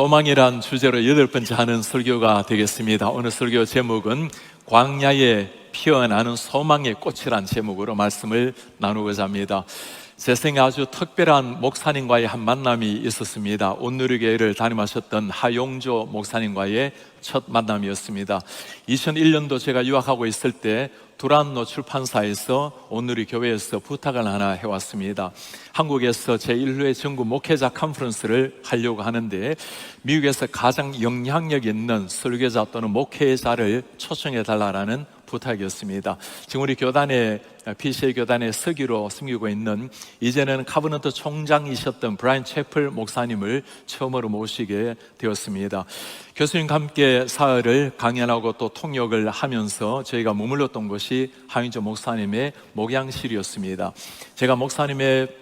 소망이란 주제로 8번째 하는 설교가 되겠습니다. 오늘 설교 제목은 광야에 피어나는 소망의 꽃이란 제목으로 말씀을 나누고자 합니다. 제 생에 아주 특별한 목사님과의 한 만남이 있었습니다. 온누리교회를 담임하셨던 하용조 목사님과의 첫 만남이었습니다. 2001년도 제가 유학하고 있을 때 두란노 출판사에서 온누리교회에서 부탁을 하나 해왔습니다. 한국에서 제1회 전국 목회자 컨퍼런스를 하려고 하는데 미국에서 가장 영향력 있는 설교자 또는 목회자를 초청해달라는 부탁이었습니다. 지금 우리 교단에 PCA 교단의 서기로 섬기고 있는 이제는 카버넌트 총장이셨던 브라이언 채플 목사님을 처음으로 모시게 되었습니다. 교수님과 함께 사흘을 강연하고 또 통역을 하면서 저희가 머물렀던 곳이 하용조 목사님의 목양실이었습니다. 제가 목사님의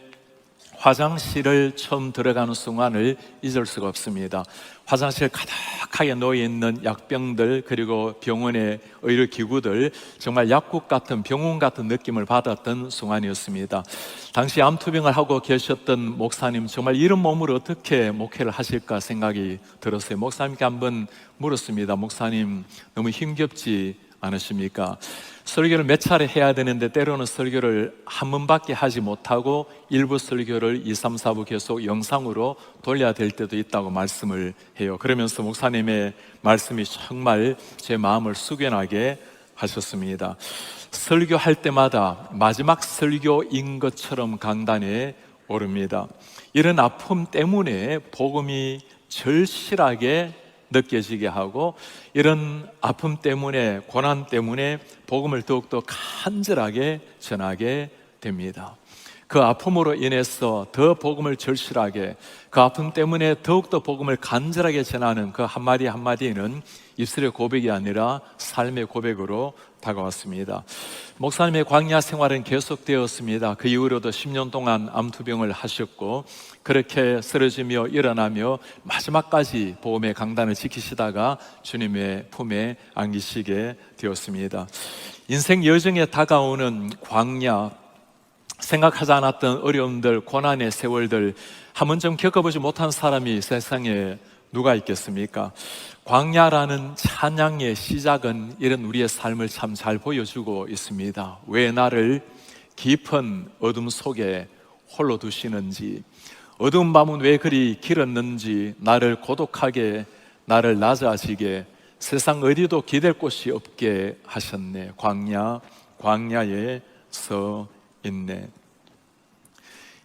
화장실을 처음 들어가는 순간을 잊을 수가 없습니다. 화장실 가득하게 놓여있는 약병들, 그리고 병원의 의료기구들, 정말 약국 같은, 병원 같은 느낌을 받았던 순간이었습니다. 당시 암투병을 하고 계셨던 목사님, 정말 이런 몸으로 어떻게 목회를 하실까 생각이 들었어요. 목사님께 한번 물었습니다. 목사님, 너무 힘겹지 않으십니까? 설교를 몇 차례 해야 되는데 때로는 설교를 한 번밖에 하지 못하고 일부 설교를 2, 3, 4부 계속 영상으로 돌려야 될 때도 있다고 말씀을 해요. 그러면서 목사님의 말씀이 정말 제 마음을 숙연하게 하셨습니다. 설교할 때마다 마지막 설교인 것처럼 강단에 오릅니다. 이런 아픔 때문에 복음이 절실하게 느껴지게 하고, 이런 아픔 때문에, 고난 때문에 복음을 더욱더 간절하게 전하게 됩니다. 그 아픔으로 인해서 더 복음을 절실하게, 그 아픔 때문에 더욱더 복음을 간절하게 전하는 그 한마디 한마디는 입술의 고백이 아니라 삶의 고백으로 다가왔습니다. 목사님의 광야 생활은 계속되었습니다. 그 이후로도 10년 동안 암투병을 하셨고, 그렇게 쓰러지며 일어나며 마지막까지 복음의 강단을 지키시다가 주님의 품에 안기시게 되었습니다. 인생 여정에 다가오는 광야, 생각하지 않았던 어려움들, 고난의 세월들 한 번쯤 겪어보지 못한 사람이 세상에 누가 있겠습니까? 광야라는 찬양의 시작은 이런 우리의 삶을 참 잘 보여주고 있습니다. 왜 나를 깊은 어둠 속에 홀로 두시는지, 어두운 밤은 왜 그리 길었는지, 나를 고독하게, 나를 낮아지게, 세상 어디도 기댈 곳이 없게 하셨네. 광야에 서 있네.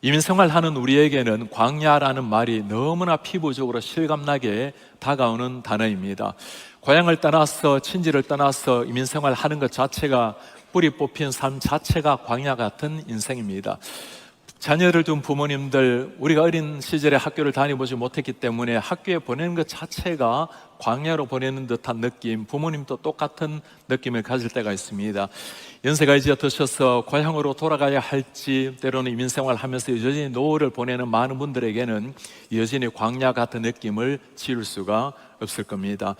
이민생활하는 우리에게는 광야라는 말이 너무나 피부적으로 실감나게 다가오는 단어입니다. 고향을 떠나서, 친지를 떠나서 이민생활하는 것 자체가, 뿌리 뽑힌 삶 자체가 광야 같은 인생입니다. 자녀를 둔 부모님들, 우리가 어린 시절에 학교를 다녀보지 못했기 때문에 학교에 보내는 것 자체가 광야로 보내는 듯한 느낌, 부모님도 똑같은 느낌을 가질 때가 있습니다. 연세가 이제 드셔서 고향으로 돌아가야 할지, 때로는 이민생활을 하면서 여전히 노후를 보내는 많은 분들에게는 여전히 광야 같은 느낌을 지울 수가 없을 겁니다.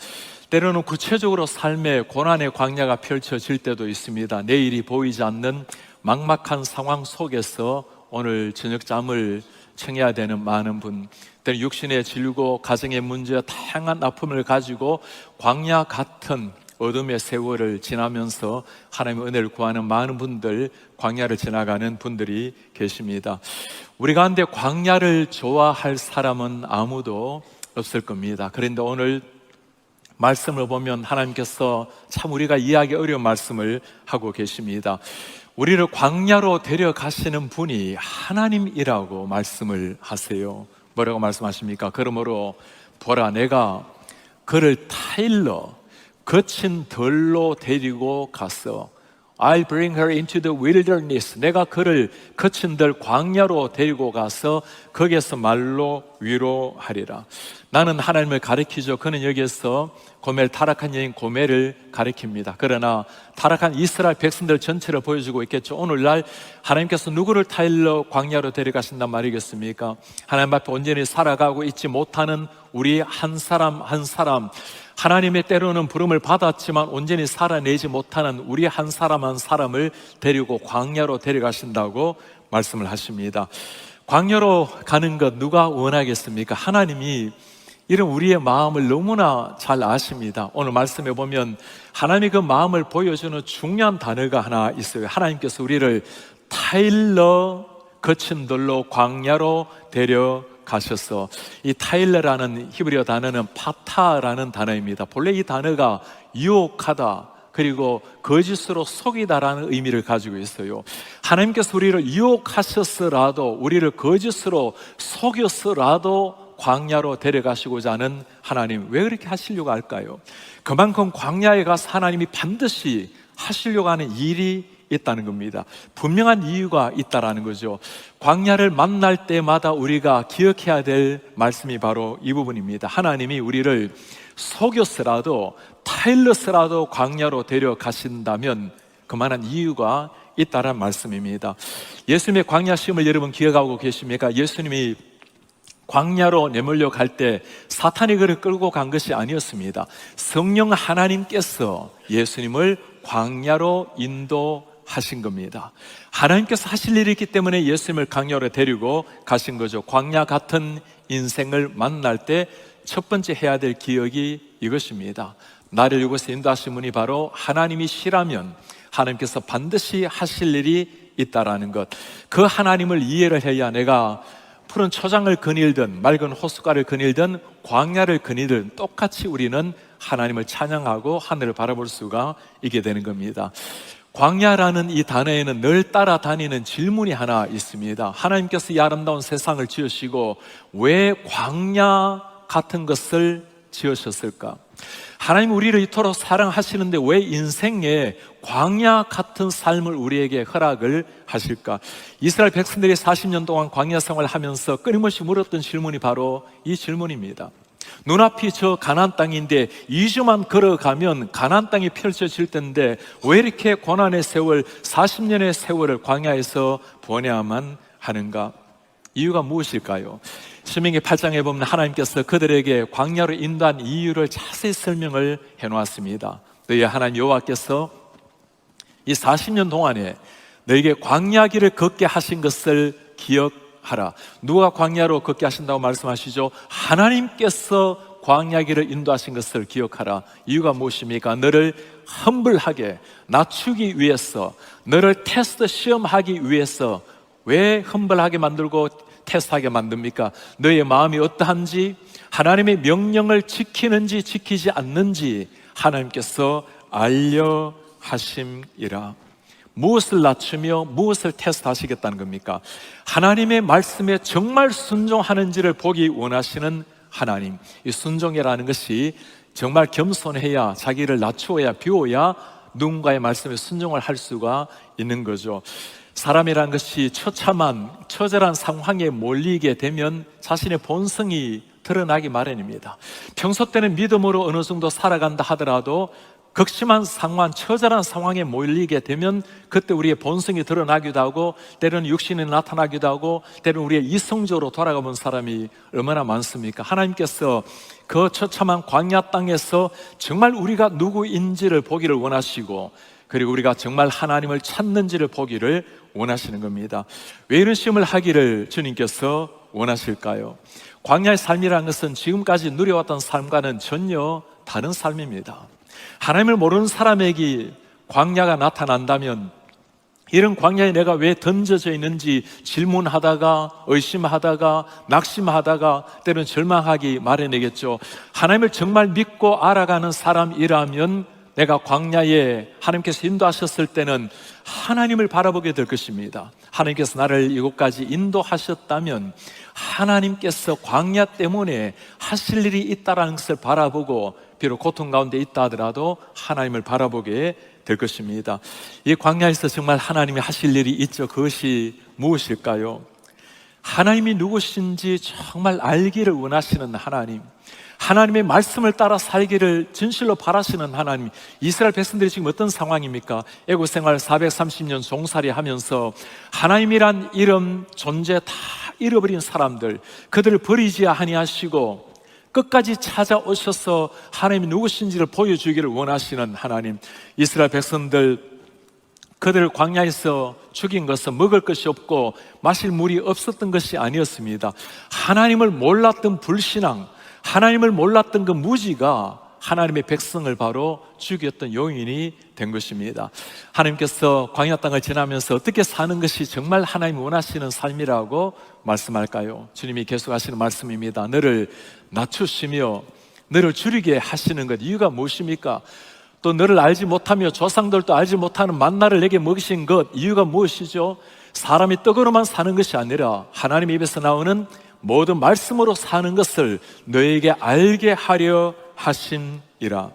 때로는 구체적으로 삶의 고난의 광야가 펼쳐질 때도 있습니다. 내일이 보이지 않는 막막한 상황 속에서 오늘 저녁잠을 청해야 되는 많은 분, 때는 육신의 질고 가정의 문제, 다양한 아픔을 가지고 광야 같은 어둠의 세월을 지나면서 하나님의 은혜를 구하는 많은 분들, 광야를 지나가는 분들이 계십니다. 우리 가운데 광야를 좋아할 사람은 아무도 없을 겁니다. 그런데 오늘 말씀을 보면 하나님께서 참 우리가 이해하기 어려운 말씀을 하고 계십니다. 우리를 광야로 데려가시는 분이 하나님이라고 말씀을 하세요. 뭐라고 말씀하십니까? 그러므로 보라, 내가 그를 타일러 거친 들로 데리고 갔어. I'll bring her into the wilderness. 내가 그를 거친 들 광야로 데리고 가서 거기에서 말로 위로하리라. 나는 하나님을 가리키죠. 그는 여기에서 고멜, 타락한 여인 고멜을 가리킵니다. 그러나 타락한 이스라엘 백성들 전체를 보여주고 있겠죠. 오늘날 하나님께서 누구를 타일러 광야로 데려가신단 말이겠습니까? 하나님 앞에 온전히 살아가고 있지 못하는 우리 한 사람 한 사람, 하나님의 때로는 부름을 받았지만 온전히 살아내지 못하는 우리 한 사람 한 사람을 데리고 광야로 데려가신다고 말씀을 하십니다. 광야로 가는 것 누가 원하겠습니까? 하나님이 이런 우리의 마음을 너무나 잘 아십니다. 오늘 말씀해 보면 하나님이 그 마음을 보여주는 중요한 단어가 하나 있어요. 하나님께서 우리를 타일러 거친 돌로 광야로 데려가셨어. 이 타일러라는 히브리어 단어는 파타라는 단어입니다. 본래 이 단어가 유혹하다, 그리고 거짓으로 속이다라는 의미를 가지고 있어요. 하나님께서 우리를 유혹하셨으라도, 우리를 거짓으로 속였으라도 광야로 데려가시고자 하는 하나님, 왜 그렇게 하시려고 할까요? 그만큼 광야에 가서 하나님이 반드시 하시려고 하는 일이 있다는 겁니다. 분명한 이유가 있다라는 거죠. 광야를 만날 때마다 우리가 기억해야 될 말씀이 바로 이 부분입니다. 하나님이 우리를 속였으라도, 타일렀으라도 광야로 데려가신다면 그만한 이유가 있다라는 말씀입니다. 예수님의 광야 시험을 여러분 기억하고 계십니까? 예수님이 광야로 내몰려 갈 때 사탄이 그를 끌고 간 것이 아니었습니다. 성령 하나님께서 예수님을 광야로 인도하신 겁니다. 하나님께서 하실 일이 있기 때문에 예수님을 광야로 데리고 가신 거죠. 광야 같은 인생을 만날 때 첫 번째 해야 될 기억이 이것입니다. 나를 이곳에 인도하신 분이 바로 하나님이시라면 하나님께서 반드시 하실 일이 있다라는 것, 그 하나님을 이해를 해야 내가 푸른 초장을 거닐든 맑은 호숫가를 거닐든 광야를 거닐든 똑같이 우리는 하나님을 찬양하고 하늘을 바라볼 수가 있게 되는 겁니다. 광야라는 이 단어에는 늘 따라다니는 질문이 하나 있습니다. 하나님께서 이 아름다운 세상을 지으시고 왜 광야 같은 것을 지으셨을까? 하나님 우리를 이토록 사랑하시는데 왜 인생에 광야 같은 삶을 우리에게 허락을 하실까? 이스라엘 백성들이 40년 동안 광야 생활을 하면서 끊임없이 물었던 질문이 바로 이 질문입니다. 눈앞이 저 가나안 땅인데 2주만 걸어가면 가나안 땅이 펼쳐질 텐데 왜 이렇게 고난의 세월, 40년의 세월을 광야에서 보내야만 하는가? 이유가 무엇일까요? 신명기 8장에 보면 하나님께서 그들에게 광야로 인도한 이유를 자세히 설명을 해놓았습니다. 너희 하나님 여호와께서 이 40년 동안에 너에게 광야길을 걷게 하신 것을 기억하라. 누가 광야로 걷게 하신다고 말씀하시죠? 하나님께서 광야길을 인도하신 것을 기억하라. 이유가 무엇입니까? 너를 험블하게 낮추기 위해서, 너를 테스트 시험하기 위해서. 왜 험블하게 만들고 테스트하게 만듭니까? 너의 마음이 어떠한지, 하나님의 명령을 지키는지 지키지 않는지 하나님께서 알려 하심이라. 무엇을 낮추며 무엇을 테스트하시겠다는 겁니까? 하나님의 말씀에 정말 순종하는지를 보기 원하시는 하나님. 이 순종이라는 것이 정말 겸손해야, 자기를 낮추어야, 비워야 누군가의 말씀에 순종을 할 수가 있는 거죠. 사람이란 것이 처참한, 처절한 상황에 몰리게 되면 자신의 본성이 드러나기 마련입니다. 평소 때는 믿음으로 어느 정도 살아간다 하더라도 극심한 상황, 처절한 상황에 몰리게 되면 그때 우리의 본성이 드러나기도 하고, 때로는 육신이 나타나기도 하고, 때로는 우리의 이성적으로 돌아가본 사람이 얼마나 많습니까? 하나님께서 그 처참한 광야 땅에서 정말 우리가 누구인지를 보기를 원하시고, 그리고 우리가 정말 하나님을 찾는지를 보기를 원하시는 겁니다. 왜 이런 시험을 하기를 주님께서 원하실까요? 광야의 삶이라는 것은 지금까지 누려왔던 삶과는 전혀 다른 삶입니다. 하나님을 모르는 사람에게 광야가 나타난다면 이런 광야에 내가 왜 던져져 있는지 질문하다가, 의심하다가, 낙심하다가, 때로는 절망하기 마련이겠죠. 하나님을 정말 믿고 알아가는 사람이라면 내가 광야에 하나님께서 인도하셨을 때는 하나님을 바라보게 될 것입니다. 하나님께서 나를 이곳까지 인도하셨다면 하나님께서 광야 때문에 하실 일이 있다는 것을 바라보고, 비록 고통 가운데 있다 하더라도 하나님을 바라보게 될 것입니다. 이 광야에서 정말 하나님이 하실 일이 있죠. 그것이 무엇일까요? 하나님이 누구신지 정말 알기를 원하시는 하나님, 하나님의 말씀을 따라 살기를 진실로 바라시는 하나님. 이스라엘 백성들이 지금 어떤 상황입니까? 애국 생활 430년 종살이 하면서 하나님이란 이름, 존재 다 잃어버린 사람들, 그들을 버리지 아니하시고 끝까지 찾아오셔서 하나님이 누구신지를 보여주기를 원하시는 하나님. 이스라엘 백성들, 그들을 광야에서 죽인 것은 먹을 것이 없고 마실 물이 없었던 것이 아니었습니다. 하나님을 몰랐던 불신앙, 하나님을 몰랐던 그 무지가 하나님의 백성을 바로 죽였던 요인이 된 것입니다. 하나님께서 광야 땅을 지나면서 어떻게 사는 것이 정말 하나님이 원하시는 삶이라고 말씀할까요? 주님이 계속하시는 말씀입니다. 너를 낮추시며 너를 줄이게 하시는 것, 이유가 무엇입니까? 또 너를 알지 못하며 조상들도 알지 못하는 만나를 내게 먹이신 것, 이유가 무엇이죠? 사람이 떡으로만 사는 것이 아니라 하나님 입에서 나오는 모든 말씀으로 사는 것을 너에게 알게 하려 하심이라.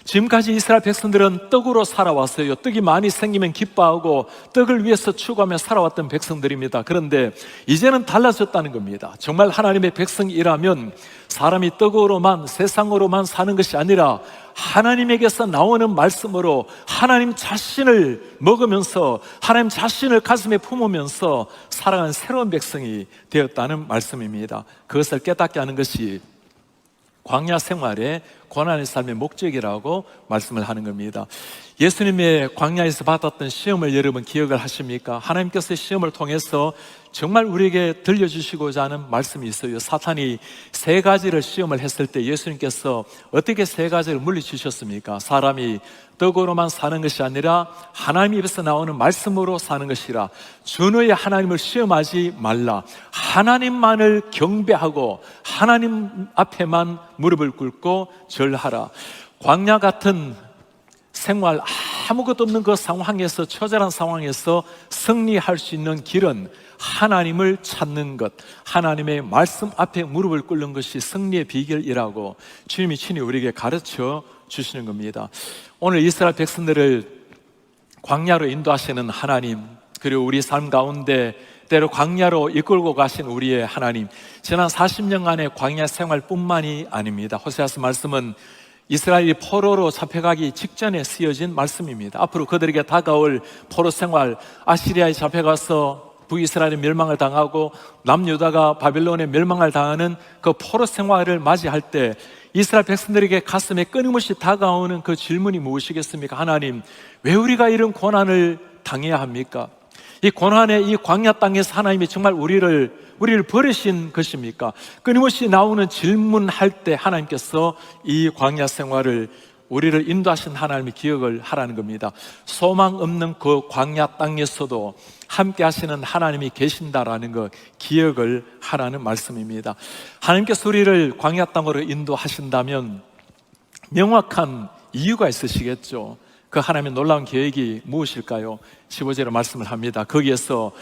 지금까지 이스라엘 백성들은 떡으로 살아왔어요. 떡이 많이 생기면 기뻐하고 떡을 위해서 추구하며 살아왔던 백성들입니다. 그런데 이제는 달라졌다는 겁니다. 정말 하나님의 백성이라면 사람이 떡으로만, 세상으로만 사는 것이 아니라 하나님에게서 나오는 말씀으로 하나님 자신을 먹으면서 하나님 자신을 가슴에 품으면서 살아가는 새로운 백성이 되었다는 말씀입니다. 그것을 깨닫게 하는 것이 광야 생활의 고난의 삶의 목적이라고 말씀을 하는 겁니다. 예수님의 광야에서 받았던 시험을 여러분 기억을 하십니까? 하나님께서 시험을 통해서 정말 우리에게 들려주시고자 하는 말씀이 있어요. 사탄이 세 가지를 시험을 했을 때 예수님께서 어떻게 세 가지를 물리치셨습니까? 사람이 떡으로만 사는 것이 아니라 하나님 입에서 나오는 말씀으로 사는 것이라. 주 너의 하나님을 시험하지 말라. 하나님만을 경배하고 하나님 앞에만 무릎을 꿇고 절하라. 광야 같은 생활, 아무것도 없는 그 상황에서, 처절한 상황에서 승리할 수 있는 길은 하나님을 찾는 것, 하나님의 말씀 앞에 무릎을 꿇는 것이 승리의 비결이라고 주님이 친히 우리에게 가르쳐 주시는 겁니다. 오늘 이스라엘 백성들을 광야로 인도하시는 하나님, 그리고 우리 삶 가운데 때로 광야로 이끌고 가신 우리의 하나님, 지난 40년간의 광야 생활뿐만이 아닙니다. 호세아서 말씀은 이스라엘이 포로로 잡혀가기 직전에 쓰여진 말씀입니다. 앞으로 그들에게 다가올 포로 생활, 아시리아에 잡혀가서 북이스라엘의 멸망을 당하고 남유다가 바빌론의 멸망을 당하는 그 포로 생활을 맞이할 때 이스라엘 백성들에게 가슴에 끊임없이 다가오는 그 질문이 무엇이겠습니까? 하나님, 왜 우리가 이런 고난을 당해야 합니까? 이 고난의 이 광야 땅에서 하나님이 정말 우리를 버리신 것입니까? 끊임없이 나오는 질문할 때 하나님께서 이 광야 생활을 우리를 인도하신 하나님의 기억을 하라는 겁니다. 소망 없는 그 광야 땅에서도 함께 하시는 하나님이 계신다라는 것 기억을 하라는 말씀입니다. 하나님께서 우리를 광야 땅으로 인도하신다면 명확한 이유가 있으시겠죠. 그 하나님의 놀라운 계획이 무엇일까요? 15절에 말씀을 합니다. 거기에서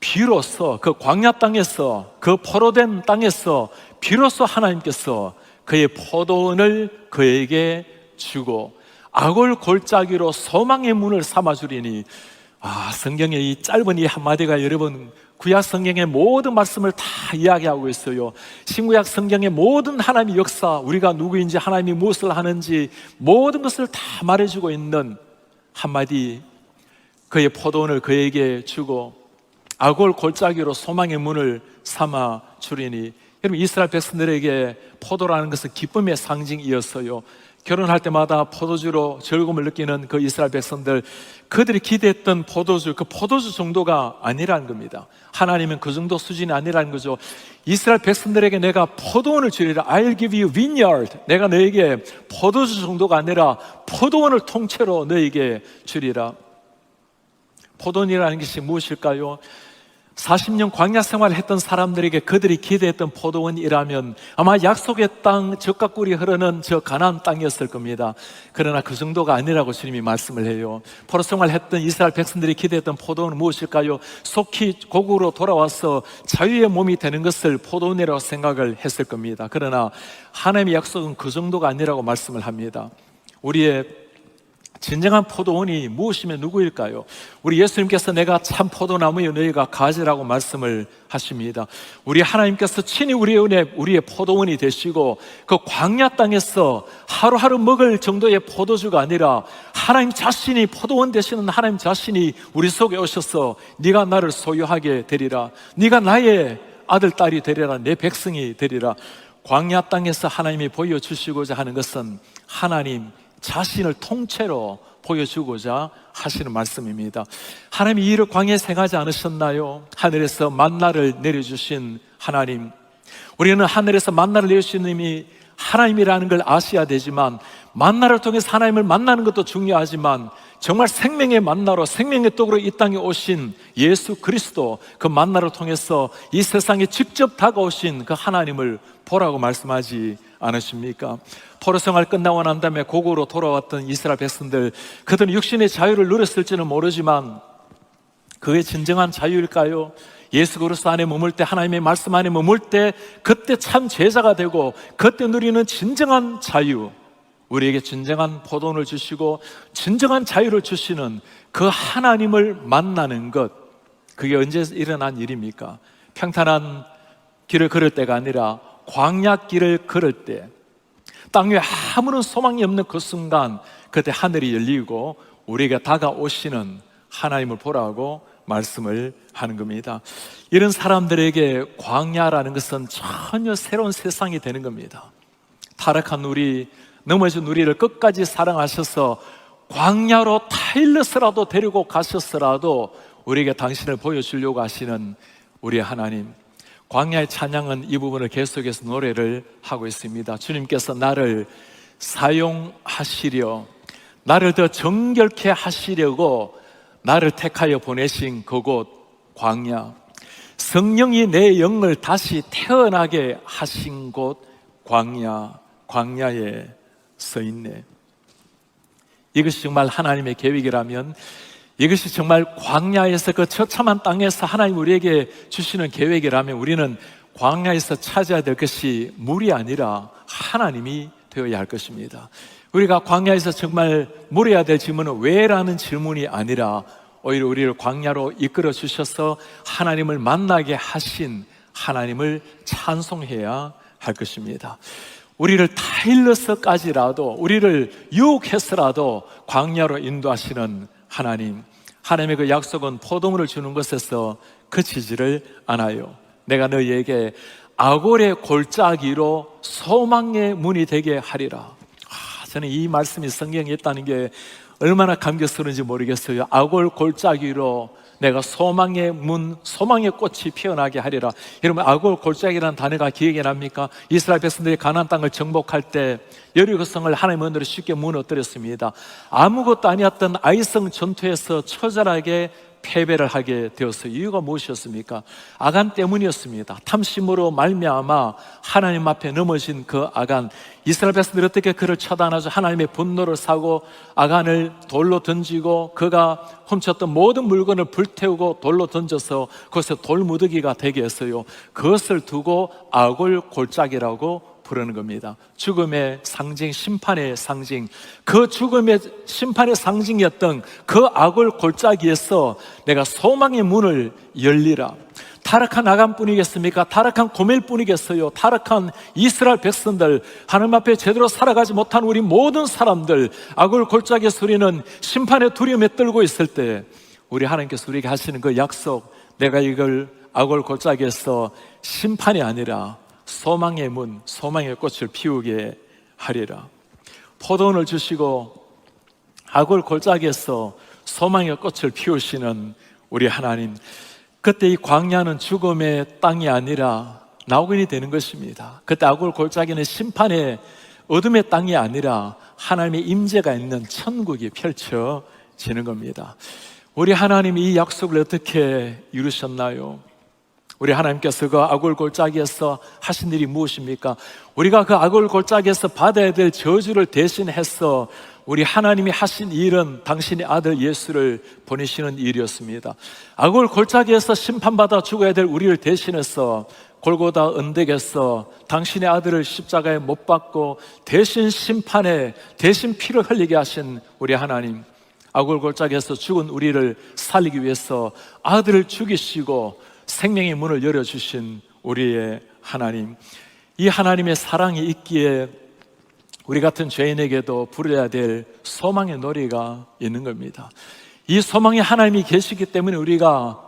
비로소 그 광야 땅에서, 그 포로된 땅에서 비로소 하나님께서 그의 포도원을 그에게 주고 악을 골짜기로 소망의 문을 삼아주리니. 성경의 이 짧은 이 한마디가 여러분 구약 성경의 모든 말씀을 다 이야기하고 있어요. 신구약 성경의 모든 하나님의 역사, 우리가 누구인지, 하나님이 무엇을 하는지 모든 것을 다 말해주고 있는 한마디, 그의 포도원을 그에게 주고 악을 골짜기로 소망의 문을 삼아 주리니. 여러분, 이스라엘 백성들에게 포도라는 것은 기쁨의 상징이었어요. 결혼할 때마다 포도주로 즐거움을 느끼는 그 이스라엘 백성들, 그들이 기대했던 포도주, 그 포도주 정도가 아니라는 겁니다. 하나님은 그 정도 수준이 아니라는 거죠. 이스라엘 백성들에게 내가 포도원을 주리라. I'll give you vineyard. 내가 너에게 포도주 정도가 아니라 포도원을 통째로 너에게 주리라. 포도원이라는 것이 무엇일까요? 40년 광야 생활을 했던 사람들에게 그들이 기대했던 포도원이라면 아마 약속의 땅, 젖과 꿀이 흐르는 저 가나안 땅이었을 겁니다. 그러나 그 정도가 아니라고 주님이 말씀을 해요. 포로 생활을 했던 이스라엘 백성들이 기대했던 포도원은 무엇일까요? 속히 고국으로 돌아와서 자유의 몸이 되는 것을 포도원이라고 생각을 했을 겁니다. 그러나 하나님의 약속은 그 정도가 아니라고 말씀을 합니다. 우리의 진정한 포도원이 무엇이며 누구일까요? 우리 예수님께서 내가 참 포도나무여 너희가 가지라고 말씀을 하십니다. 우리 하나님께서 친히 우리의 포도원이 되시고 그 광야 땅에서 하루하루 먹을 정도의 포도주가 아니라 하나님 자신이 포도원 되시는 하나님 자신이 우리 속에 오셔서 네가 나를 소유하게 되리라, 네가 나의 아들 딸이 되리라, 내 백성이 되리라. 광야 땅에서 하나님이 보여주시고자 하는 것은 하나님 자신을 통째로 보여주고자 하시는 말씀입니다. 하나님이 이를 광야에 행하지 않으셨나요? 하늘에서 만나를 내려주신 하나님, 우리는 하늘에서 만나를 내주시는 이미 하나님이라는 걸 아셔야 되지만, 만나를 통해서 하나님을 만나는 것도 중요하지만, 정말 생명의 만나로, 생명의 떡으로 이 땅에 오신 예수 그리스도, 그 만나를 통해서 이 세상에 직접 다가오신 그 하나님을 보라고 말씀하지 않으십니까? 포로 생활 끝나고 난 다음에 고국으로 돌아왔던 이스라엘 백성들, 그들은 육신의 자유를 누렸을지는 모르지만 그게 진정한 자유일까요? 예수 그리스도 안에 머물 때, 하나님의 말씀 안에 머물 때, 그때 참 제자가 되고 그때 누리는 진정한 자유, 우리에게 진정한 포도원을 주시고 진정한 자유를 주시는 그 하나님을 만나는 것, 그게 언제 일어난 일입니까? 평탄한 길을 걸을 때가 아니라 광야길을 걸을 때, 땅 위에 아무런 소망이 없는 그 순간, 그때 하늘이 열리고 우리가 다가오시는 하나님을 보라고 말씀을 하는 겁니다. 이런 사람들에게 광야라는 것은 전혀 새로운 세상이 되는 겁니다. 타락한 우리, 넘어진 우리를 끝까지 사랑하셔서 광야로 타일러스라도 데리고 가셨으라도 우리에게 당신을 보여주려고 하시는 우리의 하나님. 광야의 찬양은 이 부분을 계속해서 노래를 하고 있습니다. 주님께서 나를 사용하시려, 나를 더 정결케 하시려고 나를 택하여 보내신 그곳 광야, 성령이 내 영을 다시 태어나게 하신 곳 광야, 광야에 서 있네. 이것이 정말 하나님의 계획이라면, 이것이 정말 광야에서, 그 처참한 땅에서 하나님 우리에게 주시는 계획이라면, 우리는 광야에서 찾아야 될 것이 물이 아니라 하나님이 되어야 할 것입니다. 우리가 광야에서 정말 물어야 될 질문은 왜라는 질문이 아니라, 오히려 우리를 광야로 이끌어 주셔서 하나님을 만나게 하신 하나님을 찬송해야 할 것입니다. 우리를 타일러서까지라도, 우리를 유혹해서라도 광야로 인도하시는 하나님, 하나님의 그 약속은 포도물을 주는 것에서 그치지를 않아요. 내가 너희에게 아골의 골짜기로 소망의 문이 되게 하리라. 저는 이 말씀이 성경에 있다는 게 얼마나 감격스러운지 모르겠어요. 아골 골짜기로 내가 소망의 문, 소망의 꽃이 피어나게 하리라. 여러분, 아골 골짜기라는 단어가 기억이 납니까? 이스라엘 백성들이 가나안 땅을 정복할 때 여리고성을 하나님의 은혜로 쉽게 무너뜨렸습니다. 아무것도 아니었던 아이성 전투에서 처절하게 패배를 하게 되었어요. 이유가 무엇이었습니까? 아간 때문이었습니다. 탐심으로 말미암아 하나님 앞에 넘어진 그 아간, 이스라엘 백성들이 어떻게 그를 처단하죠? 하나님의 분노를 사고 아간을 돌로 던지고, 그가 훔쳤던 모든 물건을 불태우고 돌로 던져서 그것에 돌무더기가 되게 했어요. 그것을 두고 아골 골짜기라고 부르는 겁니다. 죽음의 상징, 심판의 상징, 그 죽음의 심판의 상징이었던 그 아골 골짜기에서 내가 소망의 문을 열리라. 타락한 아간뿐이겠습니까? 타락한 고멜뿐이겠어요? 타락한 이스라엘 백성들, 하나님 앞에 제대로 살아가지 못한 우리 모든 사람들, 아골 골짜기에서 우리는 심판의 두려움에 떨고 있을 때, 우리 하나님께서 우리에게 하시는 그 약속, 내가 이걸 아골 골짜기에서 심판이 아니라 소망의 문, 소망의 꽃을 피우게 하리라. 포도원을 주시고 아골 골짜기에서 소망의 꽃을 피우시는 우리 하나님, 그때 이 광야는 죽음의 땅이 아니라 나오건이 되는 것입니다. 그때 아골 골짜기는 심판의 어둠의 땅이 아니라 하나님의 임재가 있는 천국이 펼쳐지는 겁니다. 우리 하나님이 이 약속을 어떻게 이루셨나요? 우리 하나님께서 그 아골 골짜기에서 하신 일이 무엇입니까? 우리가 그 아골 골짜기에서 받아야 될 저주를 대신해서 우리 하나님이 하신 일은 당신의 아들 예수를 보내시는 일이었습니다. 아골 골짜기에서 심판받아 죽어야 될 우리를 대신해서 골고다 언덕에서 당신의 아들을 십자가에 못 박고 대신 심판에, 대신 피를 흘리게 하신 우리 하나님, 아골 골짜기에서 죽은 우리를 살리기 위해서 아들을 죽이시고 생명의 문을 열어주신 우리의 하나님, 이 하나님의 사랑이 있기에 우리 같은 죄인에게도 부려야 될 소망의 노래가 있는 겁니다. 이 소망의 하나님이 계시기 때문에 우리가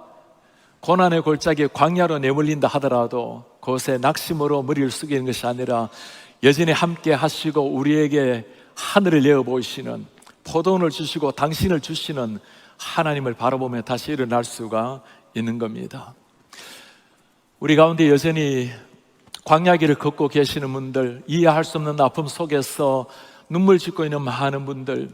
고난의 골짜기에 광야로 내몰린다 하더라도 그곳에 낙심으로 머리를 숙이는 것이 아니라 여전히 함께 하시고 우리에게 하늘을 내어보이시는, 포도원을 주시고 당신을 주시는 하나님을 바라보며 다시 일어날 수가 있는 겁니다. 우리 가운데 여전히 광야길을 걷고 계시는 분들, 이해할 수 없는 아픔 속에서 눈물 짓고 있는 많은 분들,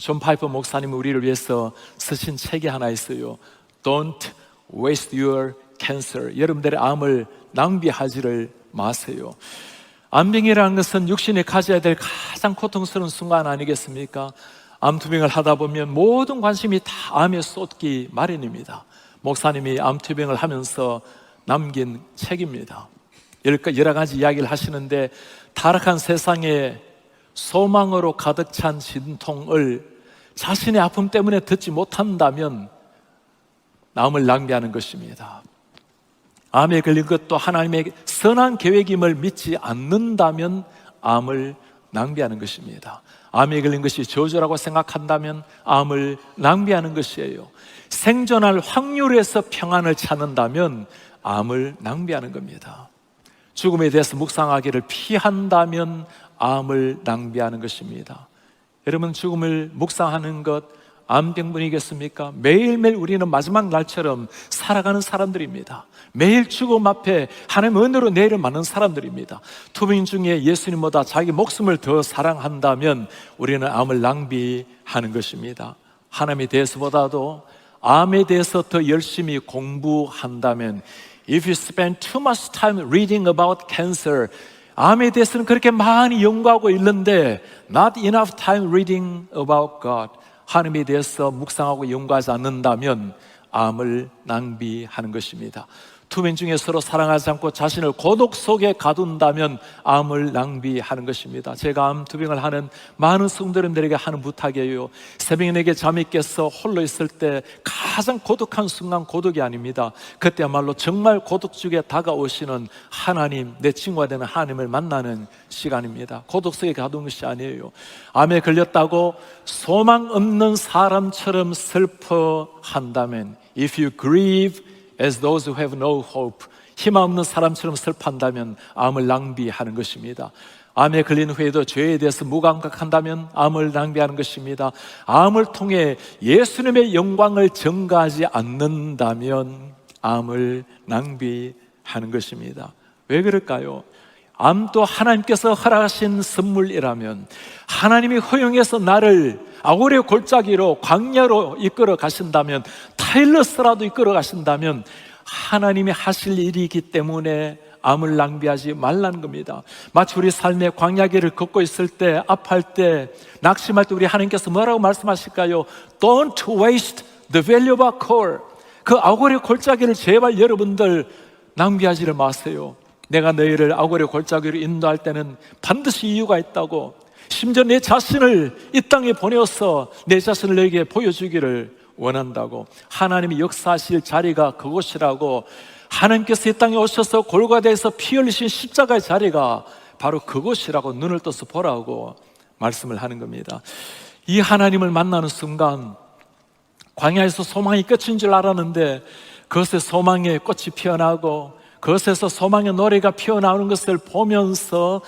존 파이퍼 목사님이 우리를 위해서 쓰신 책이 하나 있어요. Don't waste your cancer. 여러분들의 암을 낭비하지를 마세요. 암병이라는 것은 육신이 가져야 될 가장 고통스러운 순간 아니겠습니까? 암투병을 하다 보면 모든 관심이 다 암에 쏟기 마련입니다. 목사님이 암투병을 하면서 남긴 책입니다. 여러 가지 이야기를 하시는데, 타락한 세상에 소망으로 가득 찬 진통을 자신의 아픔 때문에 듣지 못한다면 암을 낭비하는 것입니다. 암에 걸린 것도 하나님의 선한 계획임을 믿지 않는다면 암을 낭비하는 것입니다. 암에 걸린 것이 저주라고 생각한다면 암을 낭비하는 것이에요. 생존할 확률에서 평안을 찾는다면 암을 낭비하는 겁니다. 죽음에 대해서 묵상하기를 피한다면 암을 낭비하는 것입니다. 여러분, 죽음을 묵상하는 것 암병분이겠습니까? 매일매일 우리는 마지막 날처럼 살아가는 사람들입니다. 매일 죽음 앞에 하나님의 은혜로 내일을 맞는 사람들입니다. 투병 중에 예수님보다 자기 목숨을 더 사랑한다면 우리는 암을 낭비하는 것입니다. 하나님에 대해서보다도 암에 대해서 더 열심히 공부한다면, If you spend too much time reading about cancer, 암에 대해서는 그렇게 많이 연구하고 있는데 Not enough time reading about God, 하나님에 대해서 묵상하고 연구하지 않는다면 암을 낭비하는 것입니다. 투병 중에 서로 사랑하지 않고 자신을 고독 속에 가둔다면 암을 낭비하는 것입니다. 제가 암 투병을 하는 많은 성도님들에게 하는 부탁이에요. 새벽에 내게 잠이 깨서 홀로 있을 때 가장 고독한 순간, 고독이 아닙니다. 그때야말로 정말 고독 중에 다가오시는 하나님, 내 친구가 되는 하나님을 만나는 시간입니다. 고독 속에 가둔 것이 아니에요. 암에 걸렸다고 소망 없는 사람처럼 슬퍼한다면, If you grieve as those who have no hope, 희망 없는 사람처럼 슬퍼한다면 암을 낭비하는 것입니다. 암에 걸린 후에도 죄에 대해서 무감각한다면 암을 낭비하는 것입니다. 암을 통해 예수님의 영광을 전가하지 않는다면 암을 낭비하는 것입니다. 왜 그럴까요? 암도 하나님께서 허락하신 선물이라면, 하나님이 허용해서 나를 아고레 골짜기로 광야로 이끌어 가신다면, 타일러스라도 이끌어 가신다면 하나님이 하실 일이기 때문에 암을 낭비하지 말라는 겁니다. 마치 우리 삶의 광야길을 걷고 있을 때, 아파할 때, 낙심할 때 우리 하나님께서 뭐라고 말씀하실까요? Don't waste the valuable coal. 그 아고레 골짜기를 제발 여러분들 낭비하지를 마세요. 내가 너희를 아고레 골짜기로 인도할 때는 반드시 이유가 있다고, 심지어 내 자신을 이 땅에 보내어서 내 자신을 너에게 보여주기를 원한다고, 하나님이 역사하실 자리가 그곳이라고, 하나님께서 이 땅에 오셔서 골고다에서 피 흘리신 십자가의 자리가 바로 그곳이라고 눈을 떠서 보라고 말씀을 하는 겁니다. 이 하나님을 만나는 순간 광야에서 소망이 끝인 줄 알았는데 그것에 소망의 꽃이 피어나고 그것에서 소망의 노래가 피어나오는 것을 보면서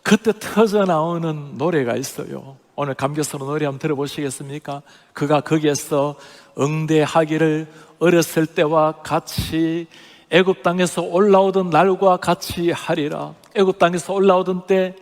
그때 터져 나오는 노래가 있어요. 오늘 감격스러운 노래 한번 들어보시겠습니까? 그가 거기에서 응대하기를 어렸을 때와 같이 애굽 땅에서 올라오던 날과 같이 하리라. 애굽 땅에서 올라오던 때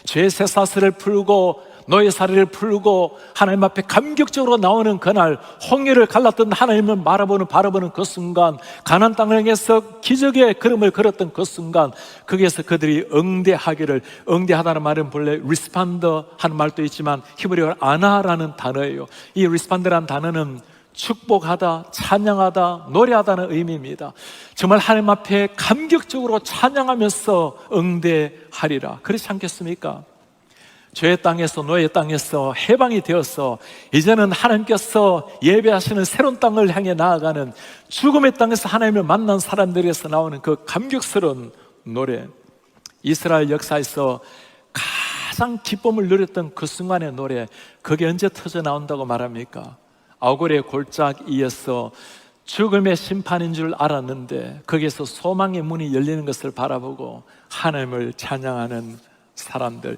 죄 쇠사슬을 풀고 노예살이를 풀고 하나님 앞에 감격적으로 나오는 그날, 홍해를 갈랐던 하나님을 바라보는 그 순간, 가나안 땅을 향해서 기적의 걸음을 걸었던 그 순간, 거기에서 그들이 응대하기를, 응대하다는 말은 본래 respond 하는 말도 있지만 히브리어로 아나라는 단어예요. 이 respond라는 단어는 축복하다, 찬양하다, 노래하다는 의미입니다. 정말 하나님 앞에 감격적으로 찬양하면서 응대하리라. 그렇지 않겠습니까? 죄의 땅에서, 노예의 땅에서 해방이 되어서 이제는 하나님께서 예배하시는 새로운 땅을 향해 나아가는, 죽음의 땅에서 하나님을 만난 사람들에서 나오는 그 감격스러운 노래, 이스라엘 역사에서 가장 기쁨을 누렸던 그 순간의 노래, 그게 언제 터져 나온다고 말합니까? 아고레 골짜기에서 죽음의 심판인 줄 알았는데 거기에서 소망의 문이 열리는 것을 바라보고 하나님을 찬양하는 사람들,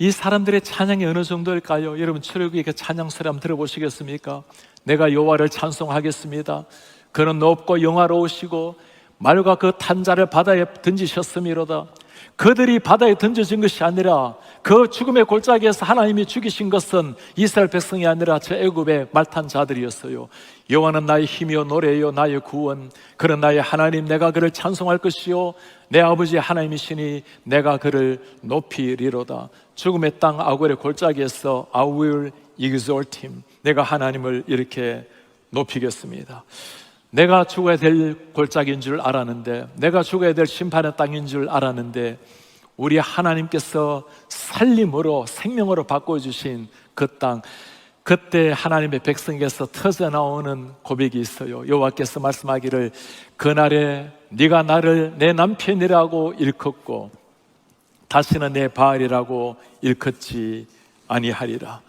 이 사람들의 찬양이 어느 정도일까요? 여러분, 출애굽기 그 찬양 소리 한번 들어보시겠습니까? 내가 여호와를 찬송하겠습니다. 그는 높고 영화로우시고 말과 그 탄자를 바다에 던지셨음이로다. 그들이 바다에 던져진 것이 아니라 그 죽음의 골짜기에서 하나님이 죽이신 것은 이스라엘 백성이 아니라 저 애굽의 말탄 자들이었어요. 여호와는 나의 힘이요 노래요 나의 구원, 그는 나의 하나님, 내가 그를 찬송할 것이요 내 아버지 하나님이시니 내가 그를 높이리로다. 죽음의 땅 아골의 골짜기에서 I will exalt him, 내가 하나님을 이렇게 높이겠습니다. 내가 죽어야 될 골짜기인 줄 알았는데, 내가 죽어야 될 심판의 땅인 줄 알았는데, 우리 하나님께서 살림으로 생명으로 바꿔주신 그 땅, 그때 하나님의 백성에게서 터져나오는 고백이 있어요. 여호와께서 말씀하기를 그날에 네가 나를 내 남편이라고 일컫고 다시는 내 바알이라고 일컫지 아니하리라.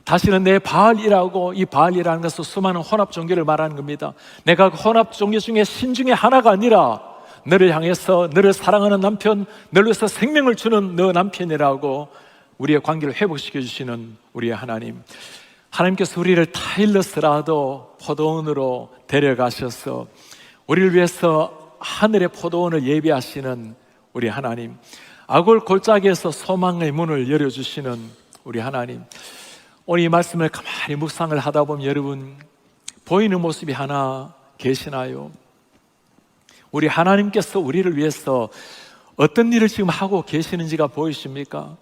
다시는 내 바알이라고, 이 바알이라는 것은 수많은 혼합 종교를 말하는 겁니다. 내가 그 혼합 종교 중에 신중의 하나가 아니라 너를 향해서 너를 사랑하는 남편, 너를 위해서 생명을 주는 너 남편이라고 우리의 관계를 회복시켜 주시는 우리의 하나님. 하나님께서 우리를 타일러스라도 포도원으로 데려가셔서 우리를 위해서 하늘의 포도원을 예비하시는 우리 하나님, 아골 골짜기에서 소망의 문을 열어주시는 우리 하나님. 오늘 이 말씀을 가만히 묵상을 하다 보면 여러분 보이는 모습이 하나 계시나요? 우리 하나님께서 우리를 위해서 어떤 일을 지금 하고 계시는지가 보이십니까?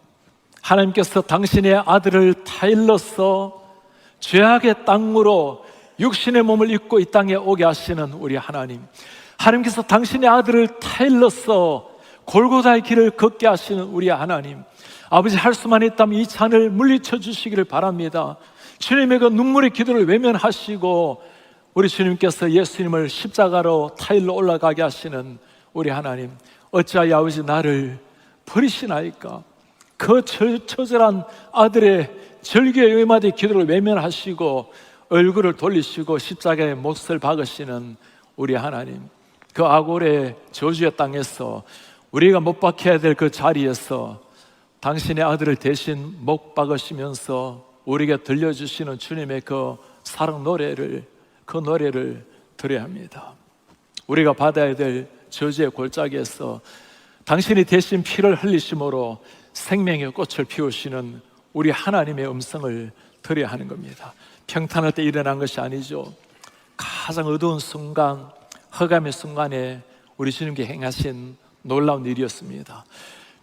하나님께서 당신의 아들을 타일러서 죄악의 땅으로 육신의 몸을 입고 이 땅에 오게 하시는 우리 하나님, 하나님께서 당신의 아들을 타일러서 골고다의 길을 걷게 하시는 우리 하나님, 아버지, 할 수만 있다면 이 잔을 물리쳐 주시기를 바랍니다. 주님의 그 눈물의 기도를 외면하시고 우리 주님께서 예수님을 십자가로 타일로 올라가게 하시는 우리 하나님, 어찌하여 아버지 나를 버리시나이까? 그 처절한 아들의 절규의 외마디 기도를 외면하시고 얼굴을 돌리시고 십자가에 못을 박으시는 우리 하나님, 그 아골의 저주의 땅에서 우리가 못 박혀야 될 그 자리에서 당신의 아들을 대신 못 박으시면서 우리에게 들려주시는 주님의 그 사랑 노래를, 그 노래를 들어야 합니다. 우리가 받아야 될 저주의 골짜기에서 당신이 대신 피를 흘리심으로 생명의 꽃을 피우시는 우리 하나님의 음성을 들어야 하는 겁니다. 평탄할 때 일어난 것이 아니죠. 가장 어두운 순간, 허감의 순간에 우리 주님께 행하신 놀라운 일이었습니다.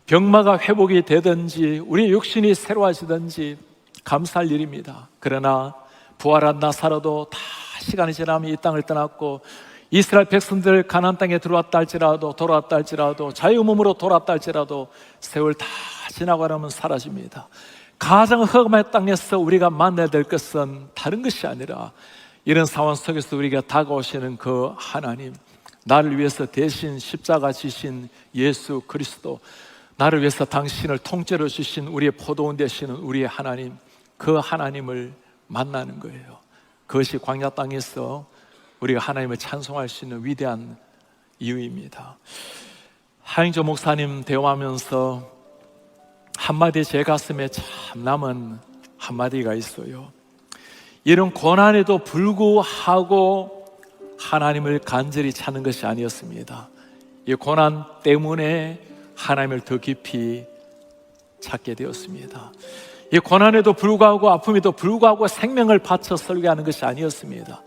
병마가 회복이 되든지 우리 육신이 새로워지든지 감사할 일입니다. 그러나 부활한 나사로도 다 시간이 지나면 이 땅을 떠났고, 이스라엘 백성들 가나안 땅에 들어왔다 할지라도, 돌아왔다 할지라도, 자유 몸으로 돌아왔다 할지라도 세월 다 지나고 나면 사라집니다. 가장 흑암의 땅에서 우리가 만나야 될 것은 다른 것이 아니라 이런 상황 속에서 우리가 다가오시는 그 하나님, 나를 위해서 대신 십자가 지신 예수 그리스도, 나를 위해서 당신을 통째로 주신 우리의 포도원 되시는 우리의 하나님, 그 하나님을 만나는 거예요. 그것이 광야 땅에서 우리가 하나님을 찬송할 수 있는 위대한 이유입니다. 하영조 목사님 대화하면서 한마디 제 가슴에 참 남은 한마디가 있어요. 이런 고난에도 불구하고 하나님을 간절히 찾는 것이 아니었습니다. 이 고난 때문에 하나님을 더 깊이 찾게 되었습니다. 이 고난에도 불구하고, 아픔에도 불구하고 생명을 바쳐 설교하는 것이 아니었습니다.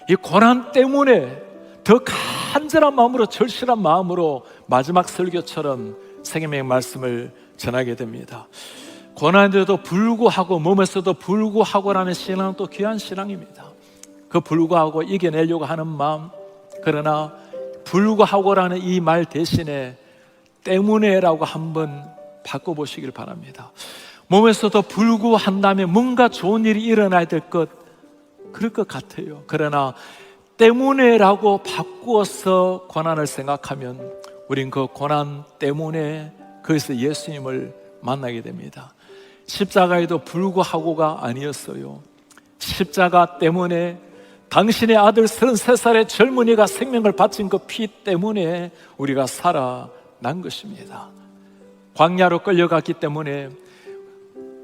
이 고난 때문에 더 간절한 마음으로, 절실한 마음으로 마지막 설교처럼 생명의 말씀을 전하게 됩니다. 고난에도 불구하고, 몸에서도 불구하고라는 신앙은 또 귀한 신앙입니다. 그 불구하고 이겨내려고 하는 마음, 그러나 불구하고라는 이 말 대신에 때문에라고 한번 바꿔보시길 바랍니다. 몸에서도 불구한다면 뭔가 좋은 일이 일어나야 될 것, 그럴 것 같아요. 그러나 때문에라고 바꾸어서 고난을 생각하면 우린 그 고난 때문에 거기서 예수님을 만나게 됩니다. 십자가에도 불구하고가 아니었어요. 십자가 때문에, 당신의 아들 33살의 젊은이가 생명을 바친 그 피 때문에 우리가 살아난 것입니다. 광야로 끌려갔기 때문에,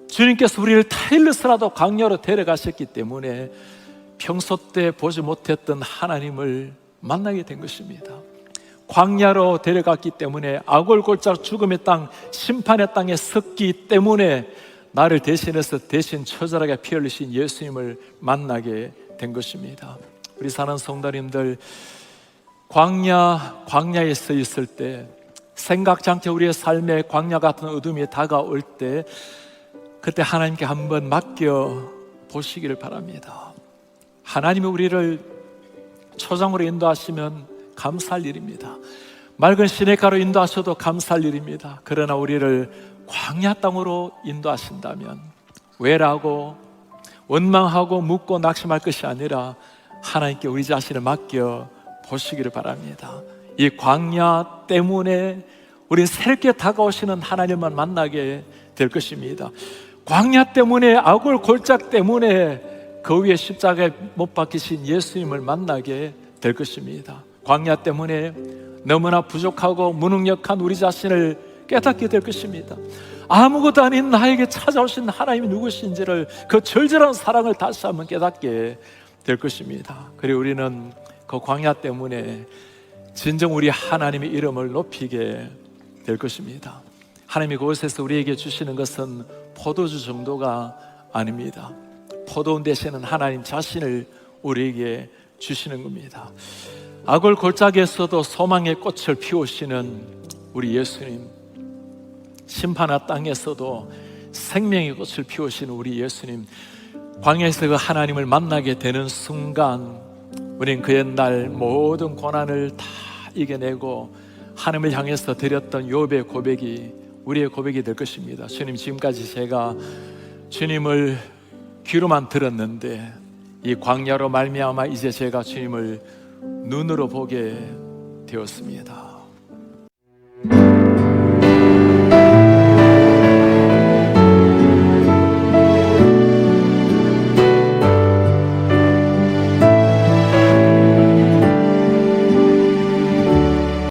주님께서 우리를 타일러스라도 광야로 데려가셨기 때문에 평소 때 보지 못했던 하나님을 만나게 된 것입니다. 광야로 데려갔기 때문에, 아골골짝 죽음의 땅, 심판의 땅에 섰기 때문에 나를 대신해서 대신 처절하게 피 흘리신 예수님을 만나게 된 것입니다. 우리 사는 성도님들, 광야에 서 있을 때, 생각지 않게 우리의 삶에 광야 같은 어둠이 다가올 때, 그때 하나님께 한번 맡겨 보시기를 바랍니다. 하나님이 우리를 초장으로 인도하시면 감사할 일입니다. 맑은 시냇가로 인도하셔도 감사할 일입니다. 그러나 우리를 광야 땅으로 인도하신다면 왜라고 원망하고 묻고 낙심할 것이 아니라 하나님께 우리 자신을 맡겨 보시기를 바랍니다. 이 광야 때문에 우리는 새롭게 다가오시는 하나님만 만나게 될 것입니다. 광야 때문에, 아골 골짝 때문에 그 위에 십자가에 못 박히신 예수님을 만나게 될 것입니다. 광야 때문에 너무나 부족하고 무능력한 우리 자신을 깨닫게 될 것입니다. 아무것도 아닌 나에게 찾아오신 하나님이 누구신지를, 그 절절한 사랑을 다시 한번 깨닫게 될 것입니다. 그리고 우리는 그 광야 때문에 진정 우리 하나님의 이름을 높이게 될 것입니다. 하나님이 그곳에서 우리에게 주시는 것은 포도주 정도가 아닙니다. 포도원 되시는 하나님 자신을 우리에게 주시는 겁니다. 아골 골짜기에서도 소망의 꽃을 피우시는 우리 예수님, 심판의 땅에서도 생명의 꽃을 피우시는 우리 예수님, 광야에서 그 하나님을 만나게 되는 순간 우리는 그 옛날 모든 고난을 다 이겨내고 하나님을 향해서 드렸던 욥의 고백이 우리의 고백이 될 것입니다. 주님, 지금까지 제가 주님을 귀로만 들었는데 이 광야로 말미암아 이제 제가 주님을 눈으로 보게 되었습니다.